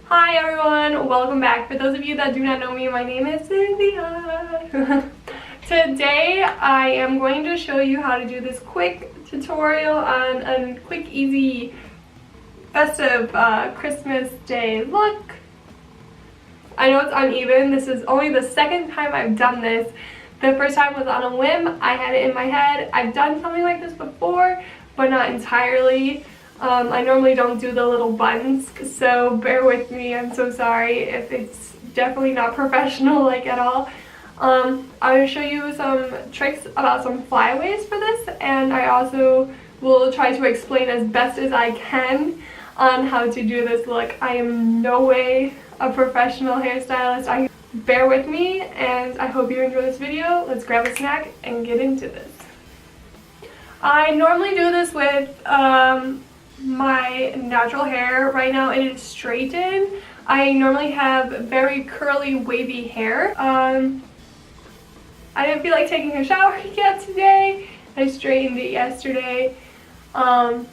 Hi everyone, welcome back. For those of you that do not know me, my name is Cynthia. Today I am going to show you how to do this quick tutorial on a quick, easy, festive Christmas day look. I know it's uneven. This is only the second time I've done this. The first time was on a whim. I had it in my head. I've done something like this before, but not entirely. I normally don't do the little buns, so bear with me. I'm so sorry if it's definitely not professional like at all. I'm going to show you some tricks about some flyaways for this, and I also will try to explain as best as I can on how to do this look. I am no way a professional hairstylist. Bear with me, and I hope you enjoy this video. Let's grab a snack and get into this. I normally do this with my natural hair. Right now it is straightened. I normally have very curly, wavy hair. I didn't feel like taking a shower yet today. I straightened it yesterday. But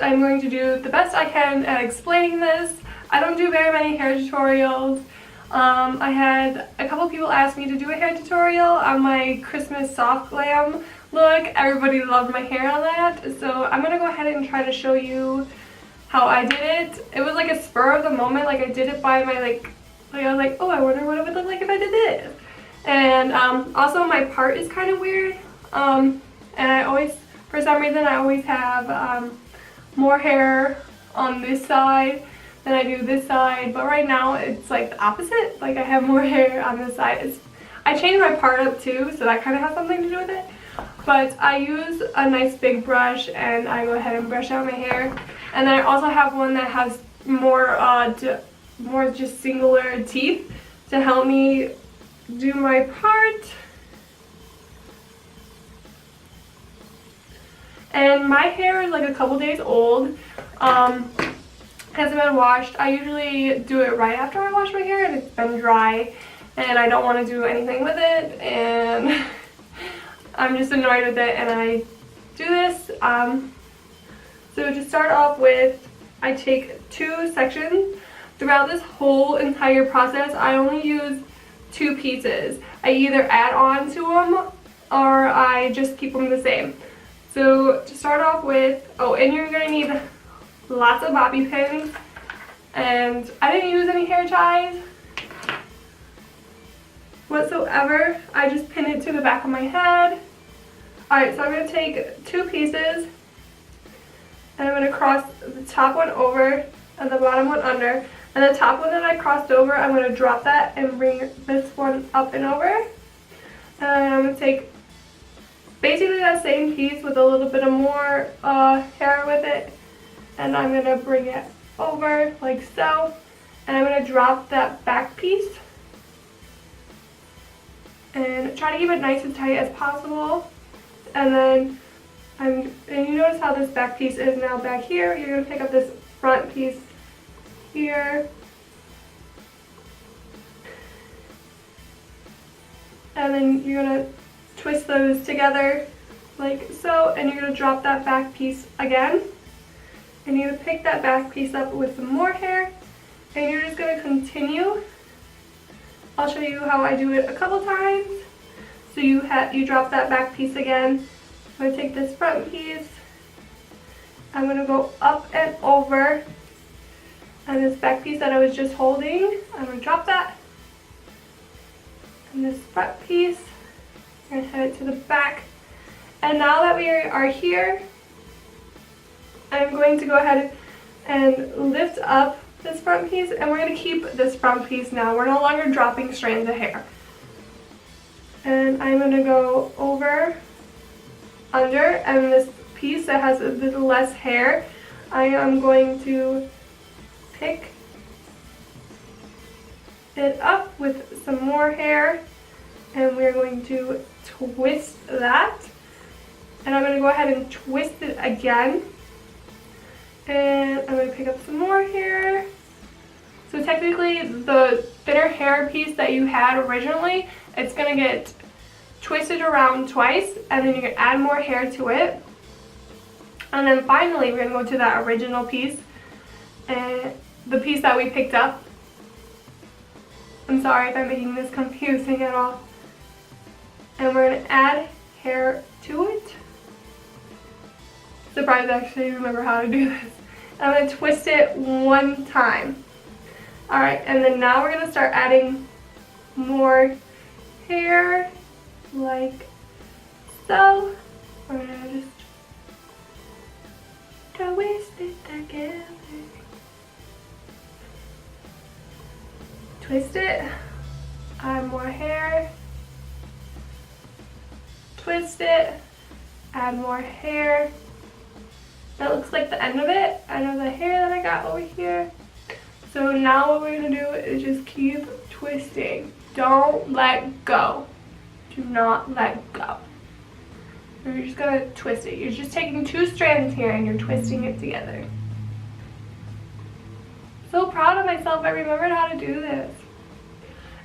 I'm going to do the best I can at explaining this. I don't do very many hair tutorials. I had a couple people ask me to do a hair tutorial on my Christmas soft glam look. Everybody loved my hair on that, so I'm gonna go ahead and try to show you how I did it. It was like a spur of the moment. Like, I did it by my I was like, oh, I wonder what it would look like if I did this. And also my part is kind of weird, and I always, for some reason, I always have more hair on this side than I do this side, but right now it's like the opposite. Like, I have more hair on this side. I changed my part up too, so that kind of has something to do with it. But I use a nice big brush and I go ahead and brush out my hair. And then I also have one that has more just singular teeth to help me do my part. And my hair is like a couple days old. Hasn't been washed. I usually do it right after I wash my hair, and it's been dry and I don't want to do anything with it, and I'm just annoyed with it, and I do this. So to start off with, I take two sections. Throughout this whole entire process, I only use two pieces. I either add on to them or I just keep them the same. So to start off with, and you're going to need lots of bobby pins, and I didn't use any hair ties whatsoever. I just pin it to the back of my head. Alright, so I'm going to take two pieces and I'm going to cross the top one over and the bottom one under, and the top one that I crossed over, I'm going to drop that and bring this one up and over, and I'm going to take basically that same piece with a little bit of more hair with it, and I'm going to bring it over like so, and I'm going to drop that back piece and try to keep it nice and tight as possible. And then and you notice how this back piece is now back here. You're going to pick up this front piece here, and then you're going to twist those together like so, and you're going to drop that back piece again, and you're going to pick that back piece up with some more hair, and you're just going to continue. I'll show you how I do it a couple times. So you drop that back piece again. I'm going to take this front piece, I'm going to go up and over, and this back piece that I was just holding, I'm going to drop that, and this front piece, I'm going to head it to the back. And now that we are here, I'm going to go ahead and lift up this front piece, and we're going to keep this front piece now. We're no longer dropping strands of hair. And I'm going to go over, under, and this piece that has a little less hair, I am going to pick it up with some more hair, and we're going to twist that. And I'm going to go ahead and twist it again. And I'm going to pick up some more hair. So technically, the thinner hair piece that you had originally, it's going to get twisted around twice, and then you can add more hair to it. And then finally, we're going to go to that original piece and the piece that we picked up. I'm sorry if I'm making this confusing at all. And we're gonna add hair to it. Surprised I actually remember how to do this. I'm gonna twist it one time. All right, and then now we're gonna start adding more hair, like so. We're gonna just twist it together. Twist it, add more hair. Twist it, add more hair. That looks like the end of it. I know the hair that I got over here. So now what we're gonna do is just keep twisting. Don't let go. Do not let go. You're just gonna twist it. You're just taking two strands here and you're twisting it together. So proud of myself, I remembered how to do this.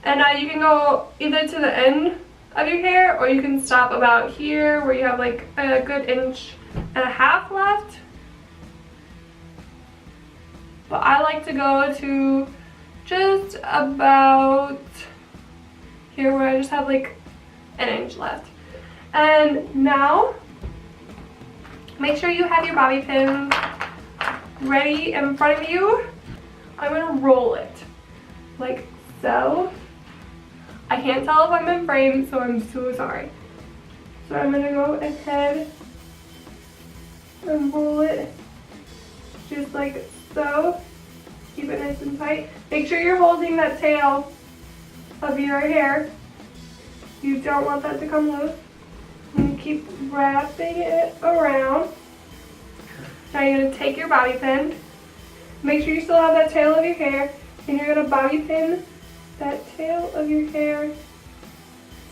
And now you can go either to the end of your hair or you can stop about here where you have like a good 1.5 inches left. But I like to go to just about here where I just have like 1 inch left. And now, make sure you have your bobby pin ready in front of you. I'm gonna roll it like so. I can't tell if I'm in frame, so I'm so sorry. So I'm gonna go ahead and roll it just like so. Keep it nice and tight. Make sure you're holding that tail of your hair. You don't want that to come loose. And keep wrapping it around. Now you're going to take your bobby pin. Make sure you still have that tail of your hair. And you're going to bobby pin that tail of your hair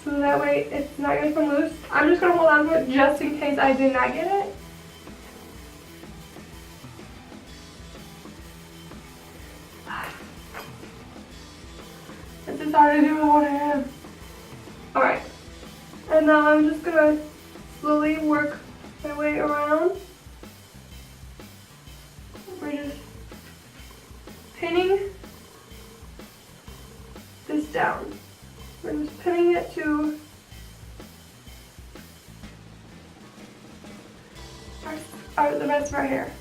so that way it's not going to come loose. I'm just going to hold on to it just in case I did not get it. This is hard to do with one hand. Alright. And now I'm just going to slowly work my way around. We're just pinning this down. We're just pinning it to the rest of our hair.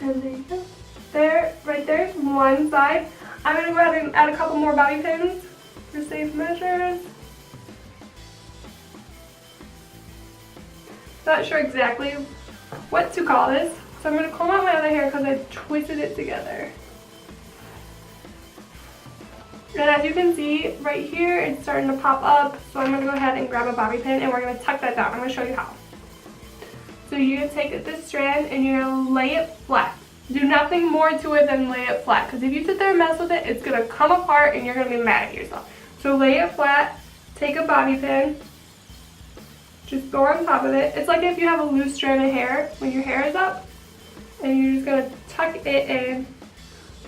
And there you go. There, right there's one side. I'm going to go ahead and add a couple more bobby pins for safe measures. Not sure exactly what to call this, so I'm going to comb out my other hair because I twisted it together. And as you can see right here, it's starting to pop up, so I'm going to go ahead and grab a bobby pin and we're going to tuck that down. I'm going to show you how. So you're going to take this strand and you're going to lay it flat. Do nothing more to it than lay it flat, because if you sit there and mess with it, it's going to come apart and you're going to be mad at yourself. So lay it flat, take a bobby pin, just go on top of it. It's like if you have a loose strand of hair when your hair is up, and you're just going to tuck it in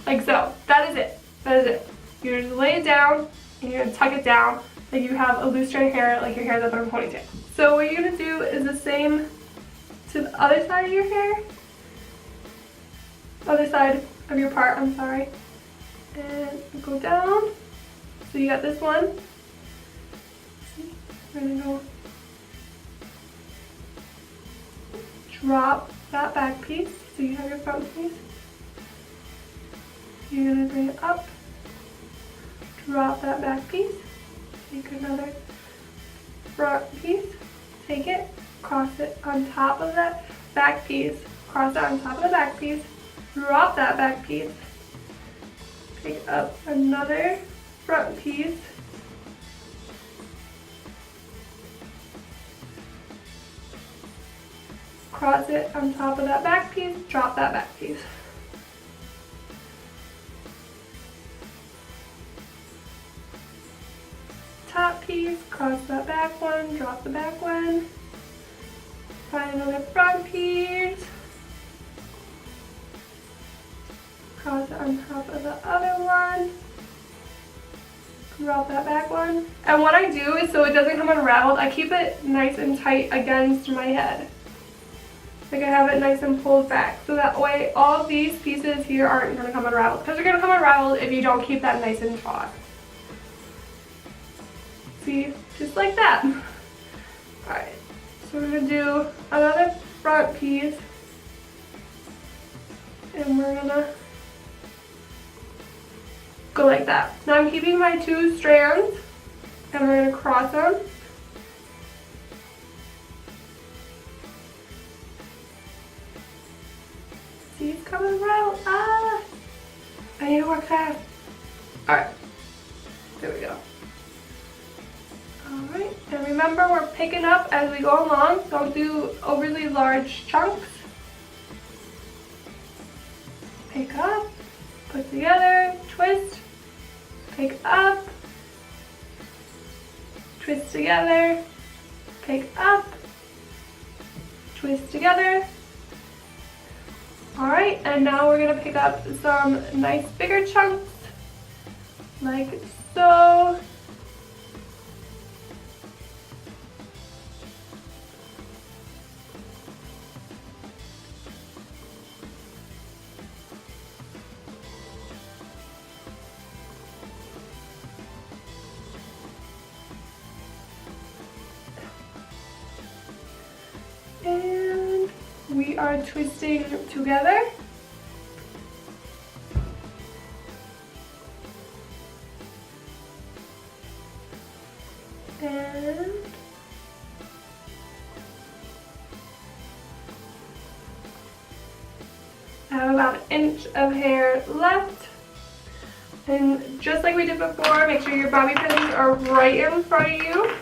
like so. That is it. That is it. You're just lay it down and you're going to tuck it down like you have a loose strand of hair, like your hair is up in a ponytail. So what you're going to do is the same to the other side of your hair. Other side of your part, I'm sorry. And go down. So you got this one. We're gonna go drop that back piece. So you have your front piece. You're gonna bring it up. Drop that back piece. Take another front piece. Take it. Cross it on top of that back piece. Cross it on top of the back piece. Drop that back piece, pick up another front piece, cross it on top of that back piece, drop that back piece. Top piece, cross that back one, drop the back one, find another front piece, cross it on top of the other one, drop that back one. And what I do is so it doesn't come unraveled, I keep it nice and tight against my head. Like I have it nice and pulled back. So that way all these pieces here aren't going to come unraveled. Because they're going to come unraveled if you don't keep that nice and taut. See? Just like that. Alright. So we're going to do another front piece. And we're going to go like that. Now I'm keeping my 2 strands. And we're going to cross them. See, it's coming around. Ah! I need to work fast. Alright. There we go. Alright. And remember, we're picking up as we go along. Don't do overly large chunks. Pick up. Put together. Twist. Pick up. Twist together, pick up, twist together. Alright, and now we're going to pick up some nice bigger chunks, like so. And we are twisting together. And I have about an inch of hair left. And just like we did before, make sure your bobby pins are right in front of you.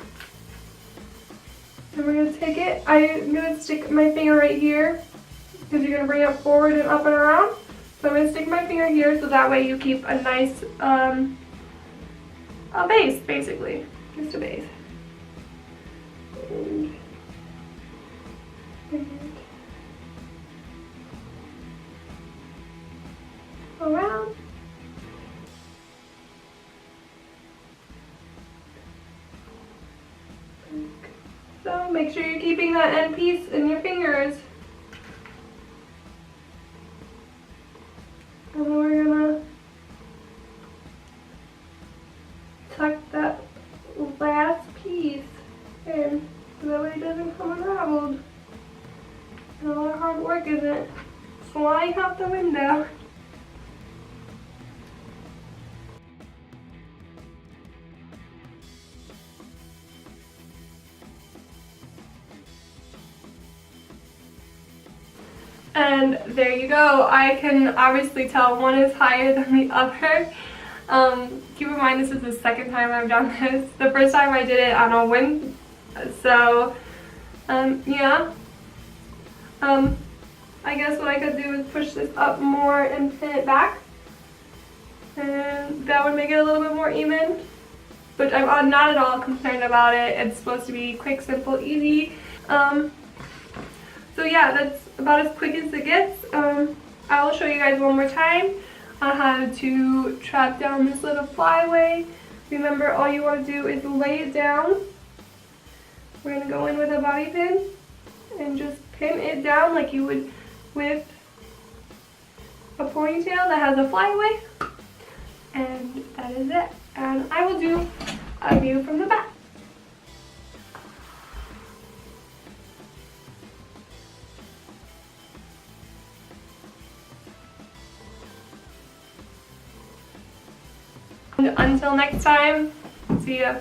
And we're going to take it, I'm going to stick my finger right here because you're going to bring it forward and up and around. So I'm going to stick my finger here so that way you keep a nice a base, basically. Just a base. And around. So make sure you're keeping that end piece in your fingers. And then we're gonna tuck that last piece in so that way it doesn't come unraveled. And all our hard work isn't flying out the window. And there you go. I can obviously tell one is higher than the other. Keep in mind this is the second time I've done this. The first time I did it on a whim. So, yeah. I guess what I could do is push this up more and pin it back. And that would make it a little bit more even. But I'm not at all concerned about it. It's supposed to be quick, simple, easy. So yeah, that's about as quick as it gets. I will show you guys one more time on how to trap down this little flyaway. Remember, all you want to do is lay it down. We're going to go in with a bobby pin and just pin it down like you would with a ponytail that has a flyaway. And that is it. And I will do a view from the back. And until next time, see ya.